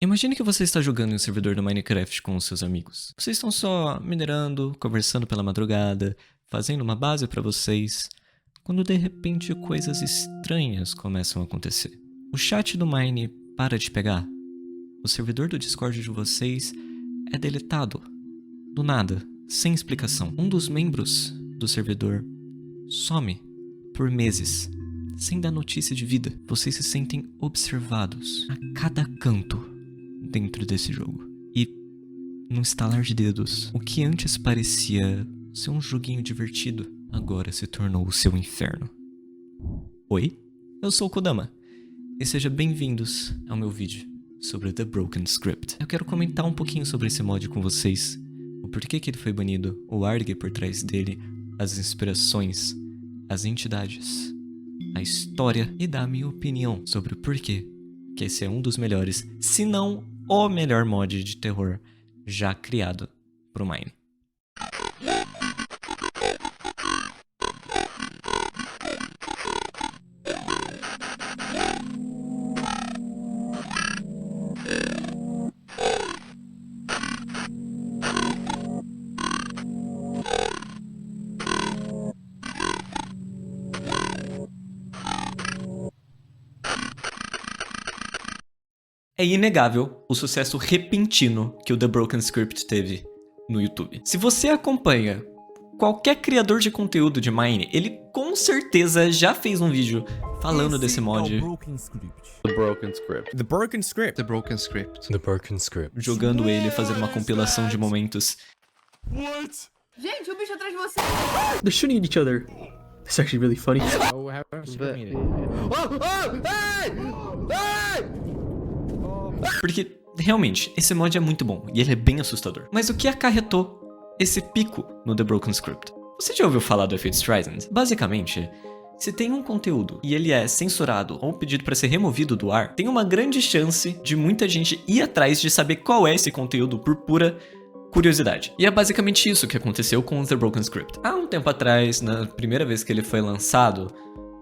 Imagine que você está jogando em um servidor do Minecraft com os seus amigos. Vocês estão só minerando, conversando pela madrugada, fazendo uma base para vocês, quando de repente coisas estranhas começam a acontecer. O chat do Mine para de pegar. O servidor do Discord de vocês é deletado. Do nada, sem explicação. Um dos membros do servidor some por meses, sem dar notícia de vida. Vocês se sentem observados a cada canto dentro desse jogo. E, num estalar de dedos, o que antes parecia ser um joguinho divertido, agora se tornou o seu inferno. Oi? Eu sou o Kodama, e sejam bem-vindos ao meu vídeo sobre The Broken Script. Eu quero comentar um pouquinho sobre esse mod com vocês, o porquê que ele foi banido, o ARG por trás dele, as inspirações, as entidades, a história e dar a minha opinião sobre o porquê que esse é um dos melhores, se não o melhor mod de terror já criado pro Mine. É inegável o sucesso repentino que o The Broken Script teve no YouTube. Se você acompanha qualquer criador de conteúdo de Mine, ele com certeza já fez um vídeo falando desse mod. The Broken Script. The Broken Script. The Broken Script. The Broken Script. Jogando ele, fazendo uma compilação de momentos. Gente, o bicho atrás de você! They're shooting at each other. It's actually really funny. Oh, how Porque, realmente, esse mod é muito bom e ele é bem assustador. Mas o que acarretou esse pico no The Broken Script? Você já ouviu falar do efeito Streisand? Basicamente, se tem um conteúdo e ele é censurado ou pedido para ser removido do ar, tem uma grande chance de muita gente ir atrás de saber qual é esse conteúdo por pura curiosidade. E é basicamente isso que aconteceu com o The Broken Script. Há um tempo atrás, na primeira vez que ele foi lançado,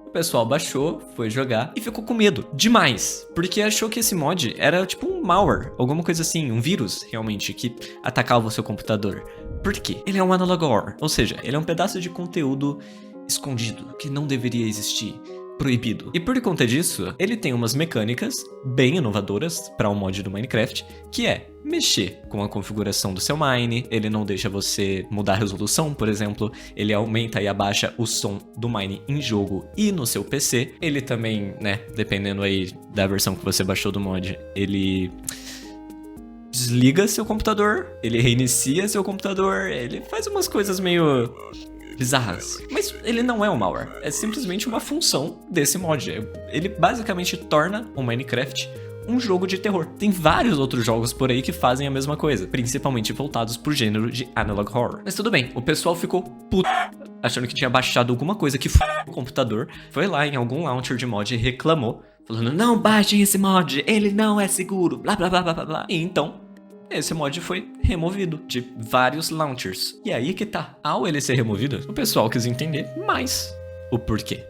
o pessoal baixou, foi jogar e ficou com medo demais, porque achou que esse mod era tipo um malware, alguma coisa assim, um vírus realmente que atacava o seu computador. Por quê? Ele é um analog horror, ou seja, ele é um pedaço de conteúdo escondido que não deveria existir, proibido. E por conta disso, ele tem umas mecânicas bem inovadoras para um mod do Minecraft, que é mexer com a configuração do seu Mine, ele não deixa você mudar a resolução, por exemplo, ele aumenta e abaixa o som do Mine em jogo e no seu PC. Ele também, né, dependendo aí da versão que você baixou do mod, ele desliga seu computador, ele reinicia seu computador, ele faz umas coisas meio bizarras. Mas ele não é um malware, é simplesmente uma função desse mod. Ele basicamente torna o Minecraft um jogo de terror. Tem vários outros jogos por aí que fazem a mesma coisa, principalmente voltados pro gênero de analog horror. Mas tudo bem, o pessoal ficou puto, achando que tinha baixado alguma coisa que foi no computador, foi lá em algum launcher de mod e reclamou, falando: não baixem esse mod, ele não é seguro, blá blá blá blá blá. E então esse mod foi removido de vários launchers. E aí que tá. Ao ele ser removido, o pessoal quis entender mais o porquê.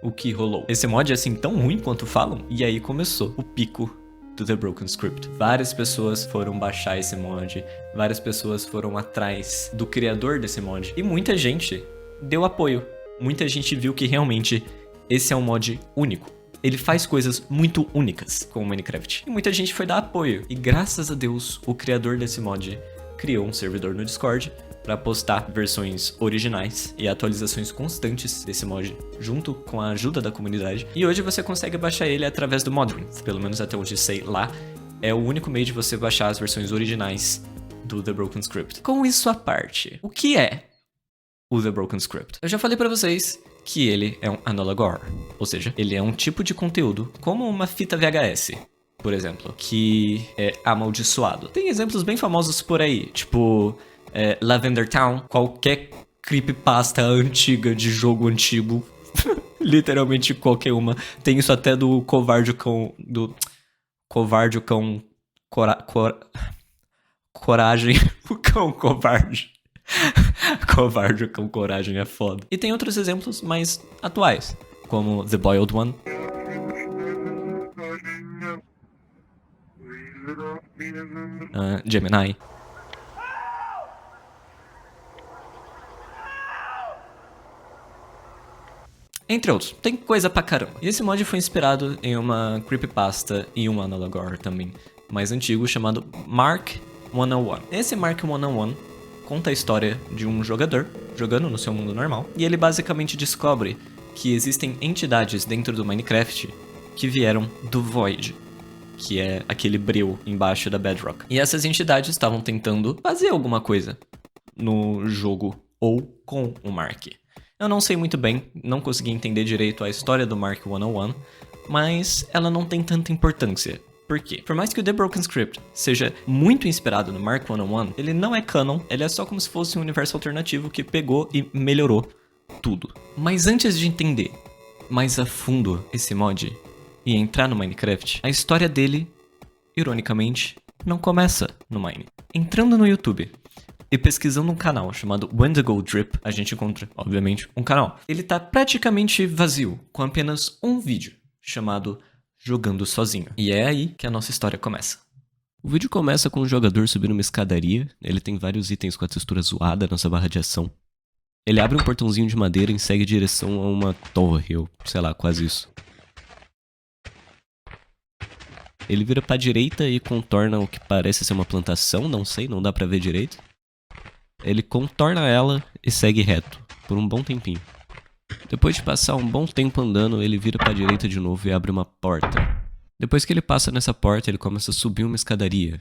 O que rolou. Esse mod é assim tão ruim quanto falam? E aí começou o pico do The Broken Script. Várias pessoas foram baixar esse mod. Várias pessoas foram atrás do criador desse mod. E muita gente deu apoio. Muita gente viu que realmente esse é um mod único. Ele faz coisas muito únicas com o Minecraft. E muita gente foi dar apoio. E graças a Deus, o criador desse mod criou um servidor no Discord para postar versões originais e atualizações constantes desse mod, junto com a ajuda da comunidade. E hoje você consegue baixar ele através do Modrin. Pelo menos até onde sei lá, é o único meio de você baixar as versões originais do The Broken Script. Com isso à parte, o que é o The Broken Script? Eu já falei para vocês que ele é um analog horror, ou seja, ele é um tipo de conteúdo como uma fita VHS, por exemplo, que é amaldiçoado. Tem exemplos bem famosos por aí, tipo Lavender Town, qualquer creepypasta antiga de jogo antigo, literalmente qualquer uma. Tem isso até do Covarde Cão, Coragem, o cão covarde. Covarde com coragem é foda. E tem outros exemplos mais atuais, como The Boiled One. Gemini. Entre outros, tem coisa pra caramba. E esse mod foi inspirado em uma creepypasta e um analogor também mais antigo chamado Mark 101. Esse Mark 101 conta a história de um jogador jogando no seu mundo normal e ele basicamente descobre que existem entidades dentro do Minecraft que vieram do Void, que é aquele breu embaixo da Bedrock. E essas entidades estavam tentando fazer alguma coisa no jogo ou com o Mark. Eu não sei muito bem, não consegui entender direito a história do Mark 101, mas ela não tem tanta importância. Por quê? Por mais que o The Broken Script seja muito inspirado no Mark 101, ele não é canon, ele é só como se fosse um universo alternativo que pegou e melhorou tudo. Mas antes de entender mais a fundo esse mod e entrar no Minecraft, a história dele, ironicamente, não começa no Mine. Entrando no YouTube e pesquisando um canal chamado Wendigo Drip, a gente encontra, obviamente, um canal. Ele tá praticamente vazio, com apenas um vídeo, chamado Jogando Sozinho. E é aí que a nossa história começa. O vídeo começa com um jogador subindo uma escadaria, ele tem vários itens com a textura zoada nessa barra de ação. Ele abre um portãozinho de madeira e segue em direção a uma torre, ou sei lá, quase isso. Ele vira pra direita e contorna o que parece ser uma plantação, não sei, não dá pra ver direito. Ele contorna ela e segue reto, por um bom tempinho. Depois de passar um bom tempo andando, ele vira pra direita de novo e abre uma porta. Depois que ele passa nessa porta, ele começa a subir uma escadaria.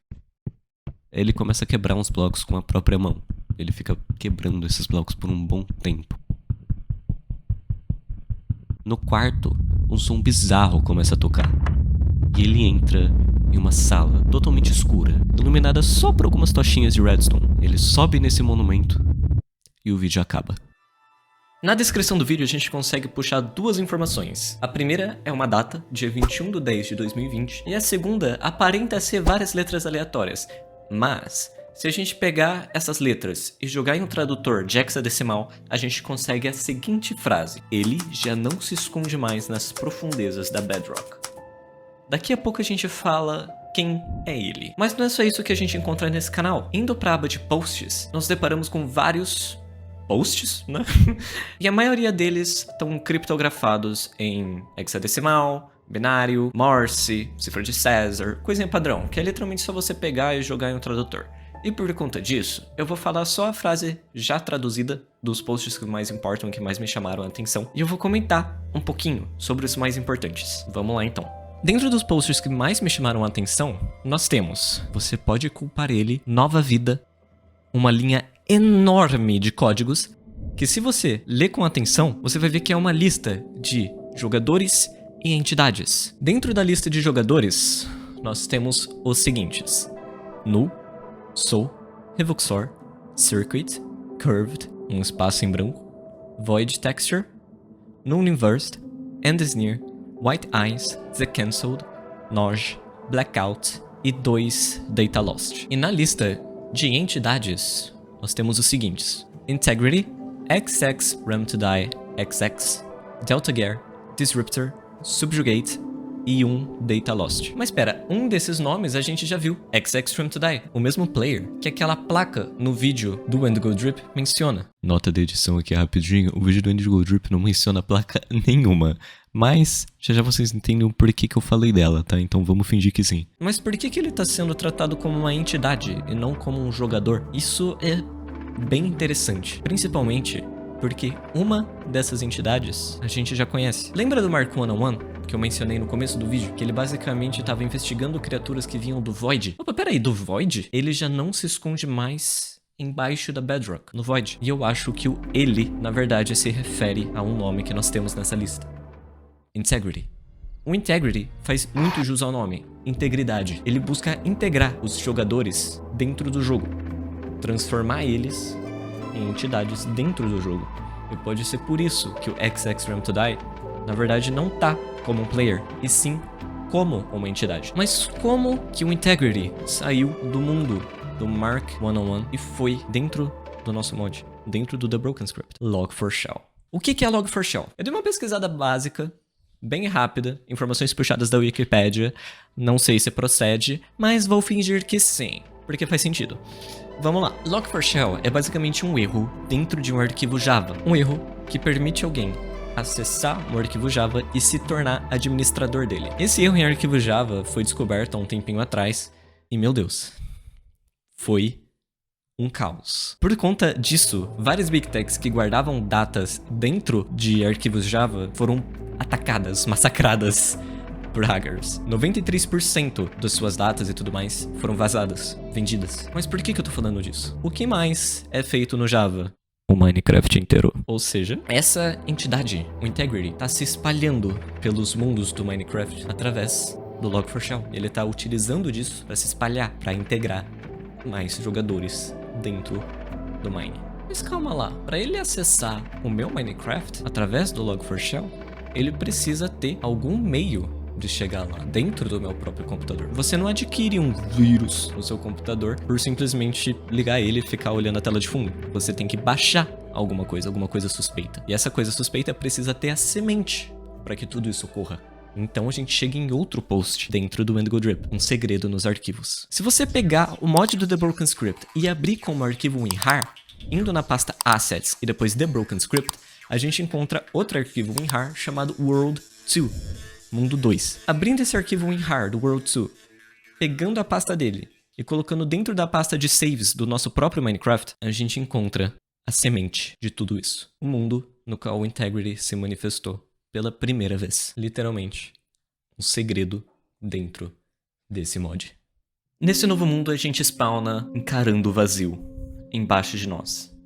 Ele começa a quebrar uns blocos com a própria mão. Ele fica quebrando esses blocos por um bom tempo. No quarto, um som bizarro começa a tocar. E ele entra em uma sala totalmente escura, iluminada só por algumas tochinhas de redstone. Ele sobe nesse monumento e o vídeo acaba. Na descrição do vídeo a gente consegue puxar duas informações. A primeira é uma data, dia 21/10/2020, e a segunda aparenta ser várias letras aleatórias. Mas, se a gente pegar essas letras e jogar em um tradutor de hexadecimal, a gente consegue a seguinte frase: ele já não se esconde mais nas profundezas da Bedrock. Daqui a pouco a gente fala quem é ele. Mas não é só isso que a gente encontra nesse canal. Indo pra aba de posts, nós deparamos com vários posts, né? E a maioria deles estão criptografados em hexadecimal, binário, Morse, cifra de César, coisinha padrão, que é literalmente só você pegar e jogar em um tradutor. E por conta disso, eu vou falar só a frase já traduzida dos posts que mais importam, que mais me chamaram a atenção, e eu vou comentar um pouquinho sobre os mais importantes. Vamos lá então. Dentro dos posts que mais me chamaram a atenção, nós temos: você pode culpar ele, nova vida, uma linha enorme de códigos, que se você ler com atenção, você vai ver que é uma lista de jogadores e entidades. Dentro da lista de jogadores, nós temos os seguintes: Null, Soul, Revoxor, Circuit, Curved, um espaço em branco, Void Texture, Null Inversed, Endesneer, White Eyes, The Cancelled, Noj, Blackout e 2 Data Lost. E na lista de entidades, nós temos os seguintes: Integrity, XX Ram to Die, XX, Delta Gear, Disruptor, Subjugate e Data Lost. Mas espera, um desses nomes a gente já viu, XX Ram to Die, o mesmo player que aquela placa no vídeo do Wendigo Drip menciona. Nota de edição aqui rapidinho, o vídeo do Wendigo Drip não menciona placa nenhuma. Mas, já vocês entendem o porquê que eu falei dela, tá? Então vamos fingir que sim. Mas por que ele tá sendo tratado como uma entidade e não como um jogador? Isso é bem interessante. Principalmente porque uma dessas entidades a gente já conhece. Lembra do Mark 101, que eu mencionei no começo do vídeo? Que ele basicamente estava investigando criaturas que vinham do Void. Opa, peraí, do Void? Ele já não se esconde mais embaixo da Bedrock, no Void. E eu acho que o ele, na verdade, se refere a um nome que nós temos nessa lista: Integrity. O Integrity faz muito jus ao nome, integridade. Ele busca integrar os jogadores dentro do jogo, transformar eles em entidades dentro do jogo. E pode ser por isso que o XX Ram to Die, na verdade, não tá como um player, e sim como uma entidade. Mas como que o Integrity saiu do mundo do Mark 101 e foi dentro do nosso mod, dentro do The Broken Script? Log4Shell. O que é Log4Shell? Eu dei uma pesquisada básica bem rápida, informações puxadas da Wikipedia. Não sei se procede, mas vou fingir que sim, porque faz sentido. Vamos lá. Log4Shell é basicamente um erro dentro de um arquivo Java. Um erro que permite alguém acessar um arquivo Java e se tornar administrador dele. Esse erro em arquivo Java foi descoberto há um tempinho atrás e, meu Deus, foi um caos. Por conta disso, várias Big Techs que guardavam datas dentro de arquivos Java foram atacadas, massacradas por hackers. 93% das suas datas e tudo mais foram vazadas, vendidas. Mas por que eu tô falando disso? O que mais é feito no Java? O Minecraft inteiro. Ou seja, essa entidade, o Integrity, tá se espalhando pelos mundos do Minecraft através do Log4Shell. Ele tá utilizando disso para se espalhar, para integrar mais jogadores dentro do Mine. Mas calma lá, para ele acessar o meu Minecraft através do Log4Shell, ele precisa ter algum meio de chegar lá dentro do meu próprio computador. Você não adquire um vírus no seu computador por simplesmente ligar ele e ficar olhando a tela de fundo. Você tem que baixar alguma coisa suspeita. E essa coisa suspeita precisa ter a semente para que tudo isso ocorra. Então a gente chega em outro post dentro do Indigo Drip, um segredo nos arquivos. Se você pegar o mod do The Broken Script e abrir como arquivo WinRAR, indo na pasta Assets e depois The Broken Script, a gente encontra outro arquivo WinRAR chamado World2, Mundo 2. Abrindo esse arquivo WinRAR do World2, pegando a pasta dele e colocando dentro da pasta de saves do nosso próprio Minecraft, a gente encontra a semente de tudo isso. O mundo no qual o Integrity se manifestou pela primeira vez. Literalmente, um segredo dentro desse mod. Nesse novo mundo, a gente spawna encarando o vazio embaixo de nós,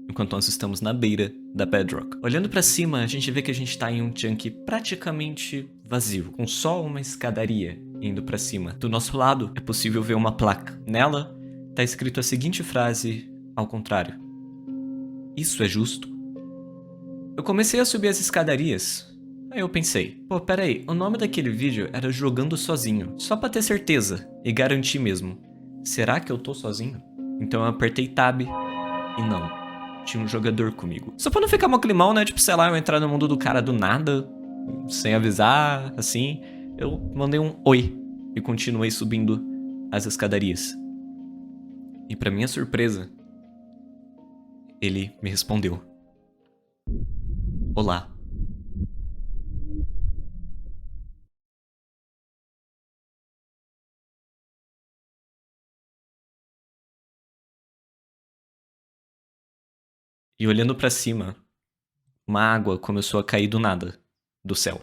enquanto nós estamos na beira da Bedrock. Olhando pra cima, a gente vê que a gente tá em um chunk praticamente vazio, com só uma escadaria indo pra cima. Do nosso lado, é possível ver uma placa. Nela, tá escrito a seguinte frase ao contrário: "Isso é justo?" Eu comecei a subir as escadarias. Aí eu pensei, pô, peraí, o nome daquele vídeo era Jogando Sozinho, só pra ter certeza e garantir mesmo. Será que eu tô sozinho? Então eu apertei Tab e não, tinha um jogador comigo. Só pra não ficar mó climão, né, tipo, sei lá, eu entrar no mundo do cara do nada, sem avisar, assim, eu mandei um oi e continuei subindo as escadarias. E pra minha surpresa, ele me respondeu: "Olá." E olhando pra cima, uma água começou a cair do nada, do céu.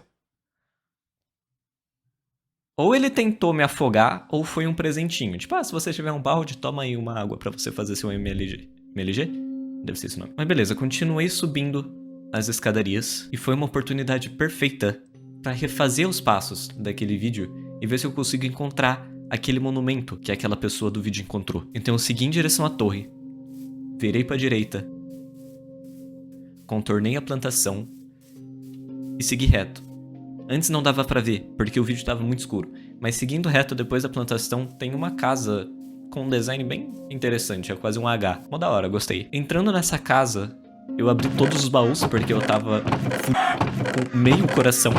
Ou ele tentou me afogar, ou foi um presentinho. Tipo, se você tiver um balde, toma aí uma água pra você fazer seu MLG. MLG? Deve ser esse o nome. Mas beleza, continuei subindo as escadarias, e foi uma oportunidade perfeita pra refazer os passos daquele vídeo e ver se eu consigo encontrar aquele monumento que aquela pessoa do vídeo encontrou. Então eu segui em direção à torre, virei pra direita, contornei a plantação e segui reto. Antes não dava pra ver, porque o vídeo estava muito escuro, mas seguindo reto depois da plantação tem uma casa com um design bem interessante, é quase um H. Mó da hora, gostei. Entrando nessa casa, eu abri todos os baús porque eu tava com meio coração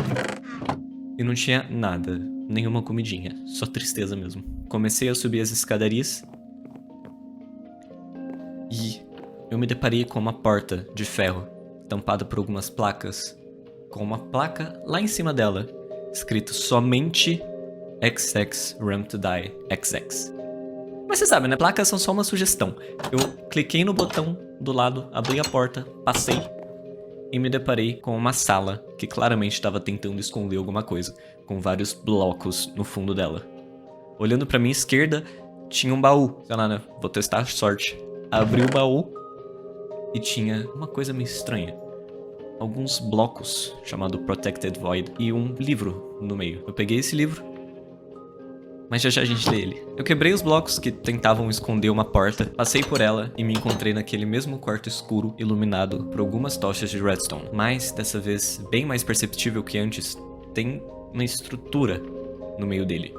e não tinha nada, nenhuma comidinha, só tristeza mesmo. Comecei a subir as escadarias e eu me deparei com uma porta de ferro tampada por algumas placas, com uma placa lá em cima dela, escrito somente XX RAM to Die XX. Mas você sabe, né? Placas são só uma sugestão. Eu cliquei no botão do lado, abri a porta, passei e me deparei com uma sala que claramente estava tentando esconder alguma coisa, com vários blocos no fundo dela. Olhando pra minha esquerda, tinha um baú. Sei lá, né? Vou testar a sorte. Abri o baú e tinha uma coisa meio estranha. Alguns blocos, chamado Protected Void, e um livro no meio. Eu peguei esse livro, mas já a gente lê ele. Eu quebrei os blocos que tentavam esconder uma porta, passei por ela e me encontrei naquele mesmo quarto escuro, iluminado por algumas tochas de redstone. Mas, dessa vez, bem mais perceptível que antes, tem uma estrutura no meio dele.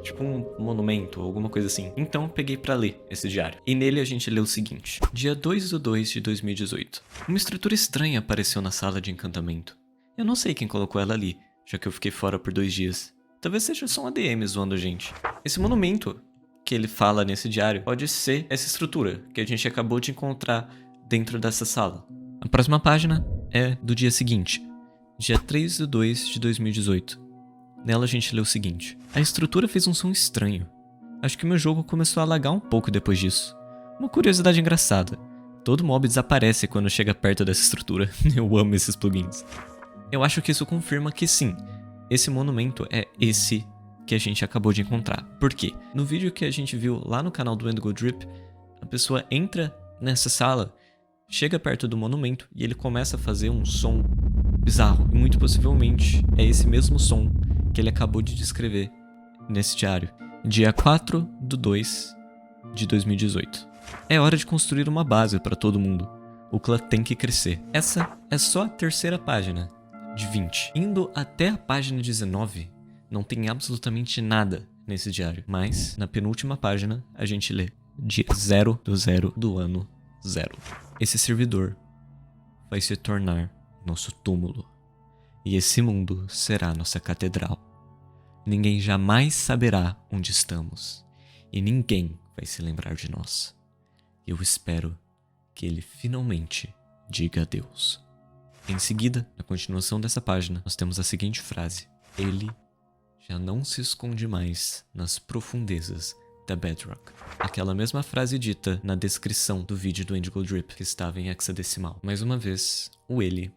Tipo um monumento ou alguma coisa assim. Então eu peguei pra ler esse diário. E nele a gente lê o seguinte: Dia 2/2/2018. Uma estrutura estranha apareceu na sala de encantamento. Eu não sei quem colocou ela ali. já que eu fiquei fora por 2 dias. Talvez seja só um ADM zoando a gente. Esse monumento que ele fala nesse diário pode ser essa estrutura que a gente acabou de encontrar dentro dessa sala. A próxima página é do dia seguinte, dia 3/2 de 2018. Nela a gente lê o seguinte: a estrutura fez um som estranho. Acho que meu jogo começou a lagar um pouco depois disso. Uma curiosidade engraçada: todo mob desaparece quando chega perto dessa estrutura. Eu amo esses plugins. Eu acho que isso confirma que sim, esse monumento é esse que a gente acabou de encontrar. Por quê? No vídeo que a gente viu lá no canal do Indigo Drip, a pessoa entra nessa sala, chega perto do monumento e ele começa a fazer um som bizarro. E muito possivelmente é esse mesmo som que ele acabou de descrever nesse diário. Dia 4/2 de 2018. É hora de construir uma base para todo mundo. O clã tem que crescer. Essa é só a terceira página de 20. Indo até a página 19, não tem absolutamente nada nesse diário. Mas, na penúltima página, a gente lê dia 0/0 do ano 0. Esse servidor vai se tornar nosso túmulo. E esse mundo será nossa catedral. Ninguém jamais saberá onde estamos. E ninguém vai se lembrar de nós. Eu espero que ele finalmente diga adeus. Em seguida, na continuação dessa página, nós temos a seguinte frase: ele já não se esconde mais nas profundezas da Bedrock. Aquela mesma frase dita na descrição do vídeo do Indigo Drip, que estava em hexadecimal. Mais uma vez, o ele,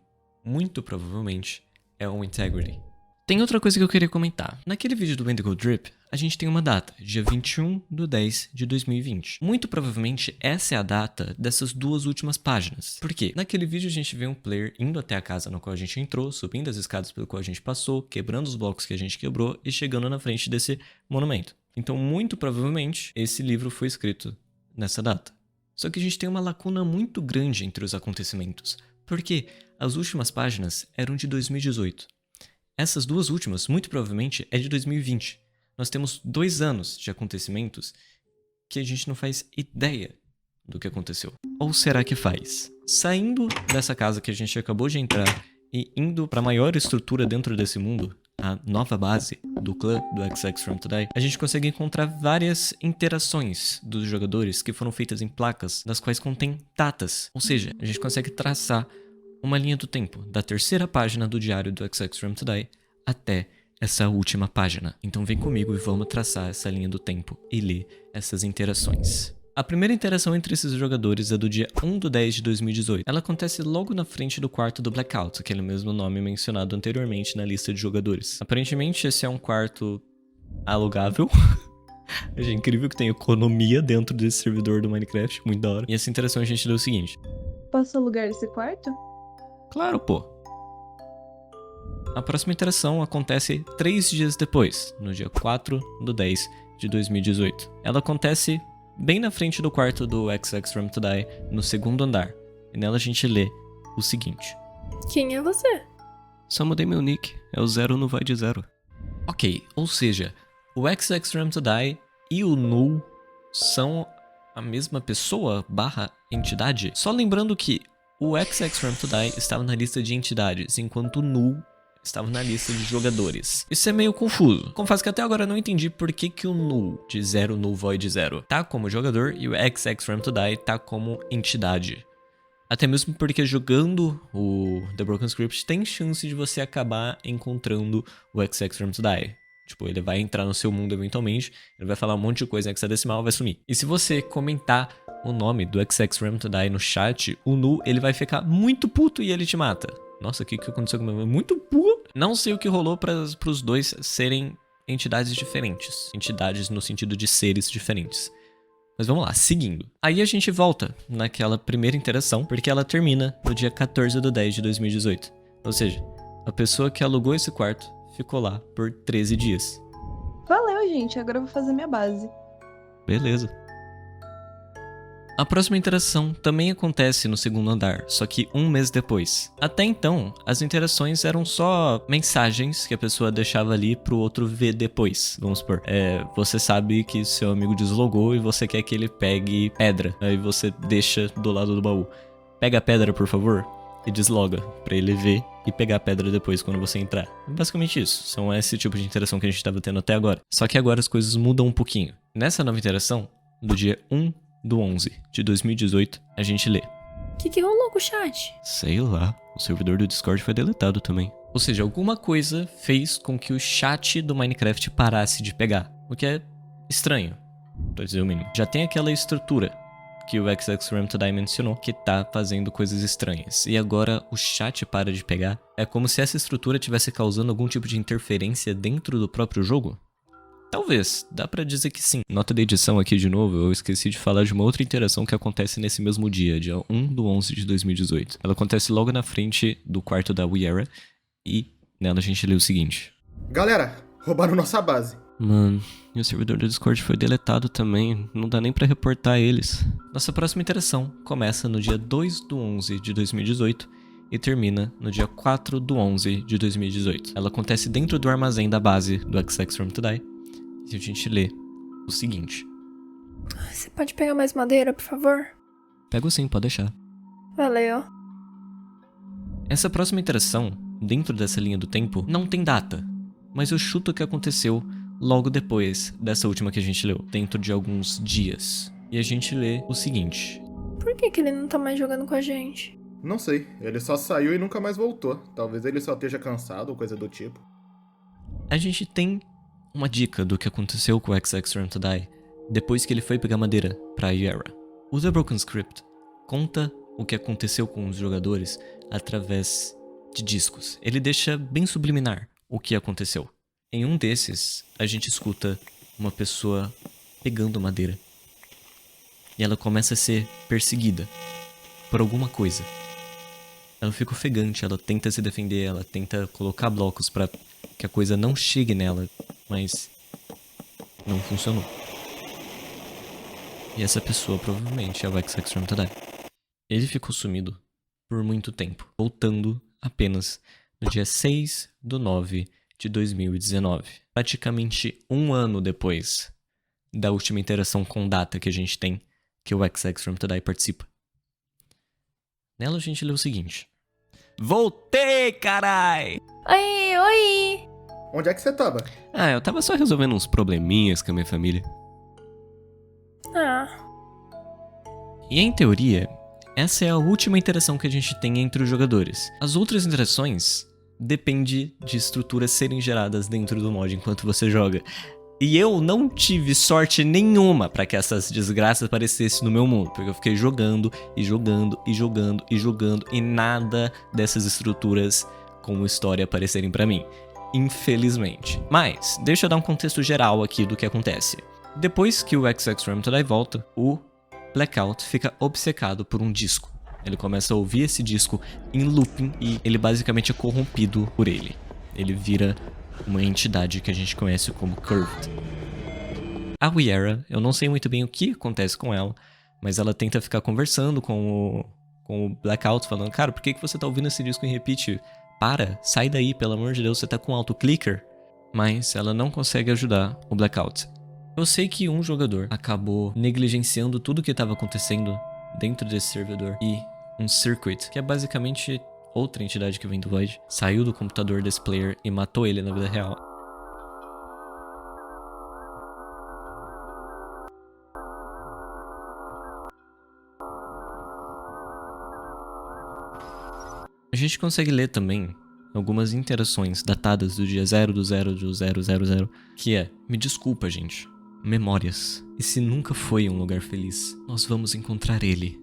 muito provavelmente, é o Integrity. Tem outra coisa que eu queria comentar. Naquele vídeo do Indigo Drip, a gente tem uma data, dia 21/10 de 2020. Muito provavelmente essa é a data dessas 2 últimas páginas. Por quê? Naquele vídeo a gente vê um player indo até a casa na qual a gente entrou, subindo as escadas pelo qual a gente passou, quebrando os blocos que a gente quebrou e chegando na frente desse monumento. Então, muito provavelmente, esse livro foi escrito nessa data. Só que a gente tem uma lacuna muito grande entre os acontecimentos, porque as últimas páginas eram de 2018. Essas 2 últimas, muito provavelmente, é de 2020. Nós temos 2 anos de acontecimentos que a gente não faz ideia do que aconteceu. Ou será que faz? Saindo dessa casa que a gente acabou de entrar e indo para a maior estrutura dentro desse mundo, a nova base do clã do XX From Today, a gente consegue encontrar várias interações dos jogadores que foram feitas em placas, das quais contém datas. Ou seja, a gente consegue traçar uma linha do tempo da terceira página do diário do XX From Today até essa última página. Então vem comigo e vamos traçar essa linha do tempo e ler essas interações. A primeira interação entre esses jogadores é do dia 1/10 de 2018. Ela acontece logo na frente do quarto do Blackout, aquele mesmo nome mencionado anteriormente na lista de jogadores. Aparentemente esse é um quarto alugável. Achei incrível que tem economia dentro desse servidor do Minecraft, muito da hora. E essa interação a gente deu o seguinte: Posso alugar esse quarto? Claro, pô. A próxima interação acontece 3 dias depois, no dia 4/10 de 2018. Ela acontece bem na frente do quarto do XX From Today, no 2º andar. E nela a gente lê o seguinte: Quem é você? Só mudei meu nick, é o 0 no vai de 0. Ok, ou seja, o XX From Today e o Null são a mesma pessoa / entidade? Só lembrando que o XX From Today estava na lista de entidades, enquanto o Null estava na lista de jogadores. Isso é meio confuso. Confesso que até agora eu não entendi por que o Null de 0 no Void 0 tá como jogador e o XX From Today tá como entidade. Até mesmo porque jogando o The Broken Script tem chance de você acabar encontrando o XX From Today. Tipo, ele vai entrar no seu mundo eventualmente, ele vai falar um monte de coisa em hexadecimal, vai sumir. E se você comentar o nome do XX From Today no chat, o Null ele vai ficar muito puto e ele te mata. Nossa, o que aconteceu com o meu? Muito puto. Não sei o que rolou para os dois serem entidades diferentes. Entidades no sentido de seres diferentes. Mas vamos lá, seguindo. Aí a gente volta naquela primeira interação, porque ela termina no dia 14/10 de 2018. Ou seja, a pessoa que alugou esse quarto ficou lá por 13 dias. Valeu, gente. Agora eu vou fazer minha base. Beleza. A próxima interação também acontece no 2º andar, só que 1 mês depois. Até então, as interações eram só mensagens que a pessoa deixava ali pro outro ver depois. Vamos supor, você sabe que seu amigo deslogou e você quer que ele pegue pedra. Aí você deixa do lado do baú. Pega a pedra, por favor. e desloga, pra ele ver e pegar a pedra depois quando você entrar. Basicamente isso, são esse tipo de interação que a gente tava tendo até agora. Só que agora as coisas mudam um pouquinho. Nessa nova interação, do dia 1/11 de 2018, a gente lê: Que rolou com o chat? sei lá, o servidor do Discord foi deletado também. Ou seja, alguma coisa fez com que o chat do Minecraft parasse de pegar, o que é estranho, pra dizer o mínimo. Já tem aquela estrutura que o XXRamToDie mencionou, que tá fazendo coisas estranhas. E agora o chat para de pegar. É como se essa estrutura tivesse causando algum tipo de interferência dentro do próprio jogo? Talvez, dá pra dizer que sim. Nota de edição aqui de novo, eu esqueci de falar de uma outra interação que acontece nesse mesmo dia 1/11 de 2018. Ela acontece logo na frente do quarto da Weera, e nela a gente lê o seguinte: Galera, roubaram nossa base. mano, e o servidor do Discord foi deletado também, não dá nem pra reportar eles. Nossa próxima interação começa no dia 2/11 de 2018 e termina no dia 4/11 de 2018. Ela acontece dentro do armazém da base do XXRamToDie e a gente lê o seguinte: Você pode pegar mais madeira, por favor? pego sim, pode deixar. Valeu. Essa próxima interação, dentro dessa linha do tempo, não tem data, mas eu chuto que aconteceu logo depois dessa última que a gente leu, dentro de alguns dias. E a gente lê o seguinte: Por que ele não tá mais jogando com a gente? Não sei, ele só saiu e nunca mais voltou. Talvez ele só esteja cansado ou coisa do tipo. a gente tem uma dica do que aconteceu com o XXRamToDie depois que ele foi pegar madeira pra Weera. O The Broken Script conta o que aconteceu com os jogadores através de discos. Ele deixa bem subliminar o que aconteceu. Em um desses, a gente escuta uma pessoa pegando madeira. E ela começa a ser perseguida por alguma coisa. Ela fica ofegante, ela tenta se defender, ela tenta colocar blocos pra que a coisa não chegue nela, mas não funcionou. E essa pessoa provavelmente é o XXRamToDie. Ele ficou sumido por muito tempo, voltando apenas no dia 6/9 de 2019. Praticamente um ano depois da última interação com data que a gente tem, que o XXRamToDie participa. Nela a gente lê o seguinte: voltei, carai! Oi! Onde é que você tava? Eu tava só resolvendo uns probleminhas com a minha família. Ah, E em teoria, essa é a última interação que a gente tem entre os jogadores. As outras interações dependem de estruturas serem geradas dentro do mod enquanto você joga. E eu não tive sorte nenhuma pra que essas desgraças aparecessem no meu mundo, porque eu fiquei jogando e nada dessas estruturas como história aparecerem pra mim, infelizmente. Mas deixa eu dar um contexto geral aqui do que acontece. Depois que o XXRamToDie volta, o Blackout fica obcecado por um disco. Ele começa a ouvir esse disco em looping e ele basicamente é corrompido por ele. Ele vira uma entidade que a gente conhece como Curved. A Weera, eu não sei muito bem o que acontece com ela, mas ela tenta ficar conversando com o Blackout, falando: cara, por que você tá ouvindo esse disco em repeat? Para, sai daí, pelo amor de Deus, você tá com auto-clicker. Mas ela não consegue ajudar o Blackout. Eu sei que um jogador acabou negligenciando tudo que estava acontecendo dentro desse servidor e um Circuit, que é basicamente outra entidade que vem do Void, saiu do computador desse player e matou ele na vida real. A gente consegue ler também algumas interações datadas do dia 0/0/000, que é: me desculpa, gente. Memórias. Esse nunca foi um lugar feliz. Nós vamos encontrar ele.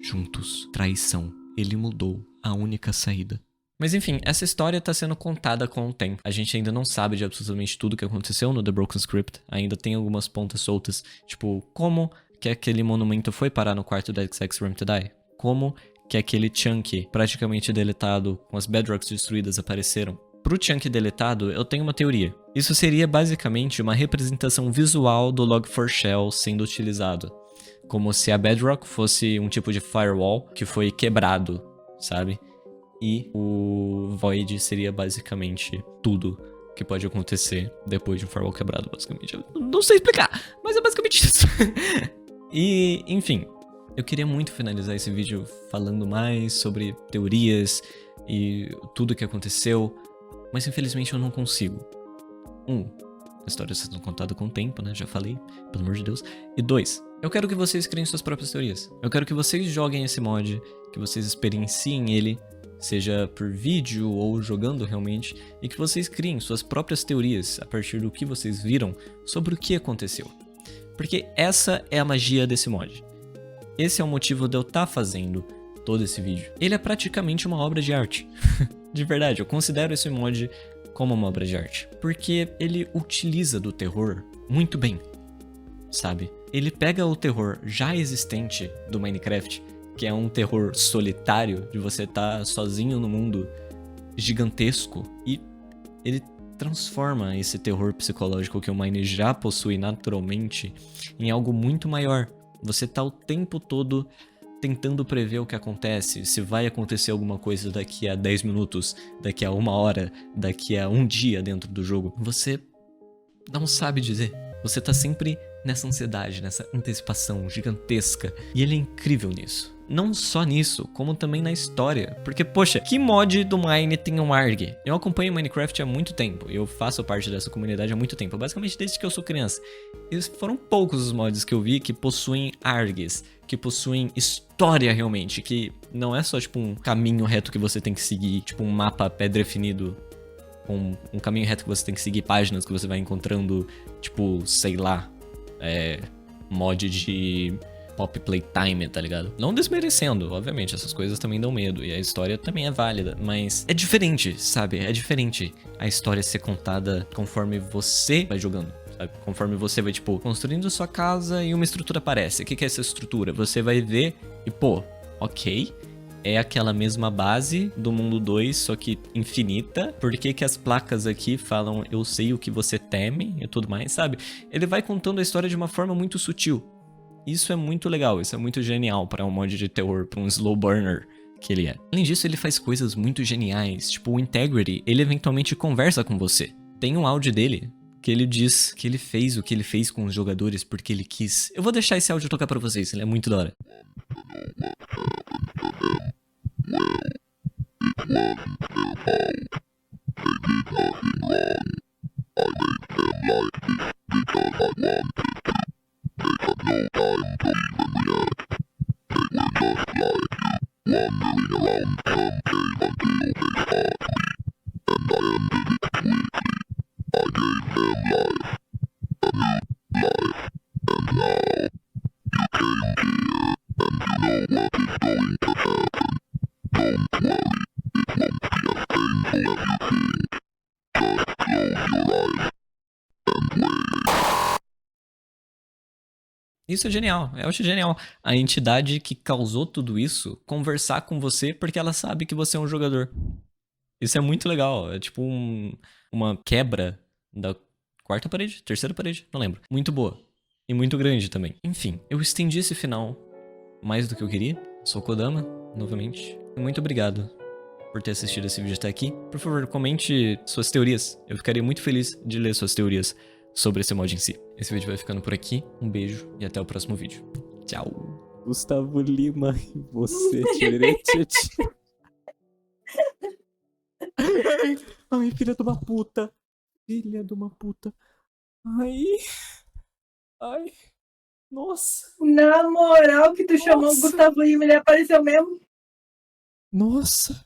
Juntos. Traição. Ele mudou a única saída. Mas enfim, essa história tá sendo contada com o tempo. A gente ainda não sabe de absolutamente tudo que aconteceu no The Broken Script. Ainda tem algumas pontas soltas. Tipo, como que aquele monumento foi parar no quarto da XXRamToDie? Como que aquele chunk praticamente deletado com as bedrocks destruídas apareceram? Pro chunk deletado, eu tenho uma teoria. Isso seria basicamente uma representação visual do Log4Shell sendo utilizado. Como se a bedrock fosse um tipo de firewall que foi quebrado, sabe? E o Void seria basicamente tudo que pode acontecer depois de um firewall quebrado, basicamente. Eu não sei explicar, mas é basicamente isso. E, enfim, Eu queria muito finalizar esse vídeo falando mais sobre teorias e tudo o que aconteceu, mas infelizmente eu não consigo. A história está sendo contada com o tempo, né? Já falei, pelo amor de Deus. E 2, eu quero que vocês criem suas próprias teorias. Eu quero que vocês joguem esse mod, que vocês experienciem ele, seja por vídeo ou jogando realmente, e que vocês criem suas próprias teorias a partir do que vocês viram sobre o que aconteceu. Porque essa é a magia desse mod. Esse é o motivo de eu estar fazendo todo esse vídeo. Ele é praticamente uma obra de arte. De verdade, eu considero esse mod como uma obra de arte. Porque ele utiliza do terror muito bem, sabe? Ele pega o terror já existente do Minecraft, que é um terror solitário, de você estar sozinho no mundo gigantesco, e ele transforma esse terror psicológico que o Mine já possui naturalmente em algo muito maior. Você tá o tempo todo tentando prever o que acontece, se vai acontecer alguma coisa daqui a 10 minutos, daqui a 1 hora, daqui a 1 dia dentro do jogo. Você não sabe dizer. Você tá sempre nessa ansiedade, nessa antecipação gigantesca. E ele é incrível nisso. Não só nisso, como também na história. Porque, poxa, que mod do Mine tem um ARG? Eu acompanho Minecraft há muito tempo. Eu faço parte dessa comunidade há muito tempo. Basicamente desde que eu sou criança. E foram poucos os mods que eu vi que possuem ARGs. Que possuem história realmente. Que não é só, tipo, um caminho reto que você tem que seguir. Tipo, um mapa pré-definido. Um caminho reto que você tem que seguir, páginas que você vai encontrando. Tipo, sei lá. Mod de Pop Playtime, tá ligado? Não desmerecendo, obviamente, essas coisas também dão medo. E a história também é válida, mas é diferente, sabe? É diferente a história ser contada conforme você vai jogando, sabe? Conforme você vai, tipo, construindo sua casa e uma estrutura aparece. O que é essa estrutura? Você vai ver e, pô, ok, é aquela mesma base do mundo 2, só que infinita. Por que que as placas aqui falam eu sei o que você teme e tudo mais, sabe? Ele vai contando a história de uma forma muito sutil. Isso é muito legal, isso é muito genial para um mod de terror, para um slow burner que ele é. Além disso, ele faz coisas muito geniais, tipo o Integrity, ele eventualmente conversa com você. Tem um áudio dele que ele diz que ele fez o que ele fez com os jogadores porque ele quis. Eu vou deixar esse áudio tocar pra vocês, ele é muito da hora. Isso é genial, eu acho genial. A entidade que causou tudo isso conversar com você porque ela sabe que você é um jogador. Isso é muito legal, é tipo uma quebra da quarta parede, terceira parede, não lembro. Muito boa e muito grande também. Enfim, eu estendi esse final mais do que eu queria. Sou Kodama, novamente. Muito obrigado por ter assistido esse vídeo até aqui. Por favor, comente suas teorias. Eu ficaria muito feliz de ler suas teorias sobre esse mod em si. Esse vídeo vai ficando por aqui. Um beijo e até o próximo vídeo. Tchau. Gustavo Lima e você, Ai, filha de uma puta. Filha de uma puta. Ai. Ai. Nossa. Na moral que tu chamou o Gustavo Lima, ele apareceu mesmo? Nossa.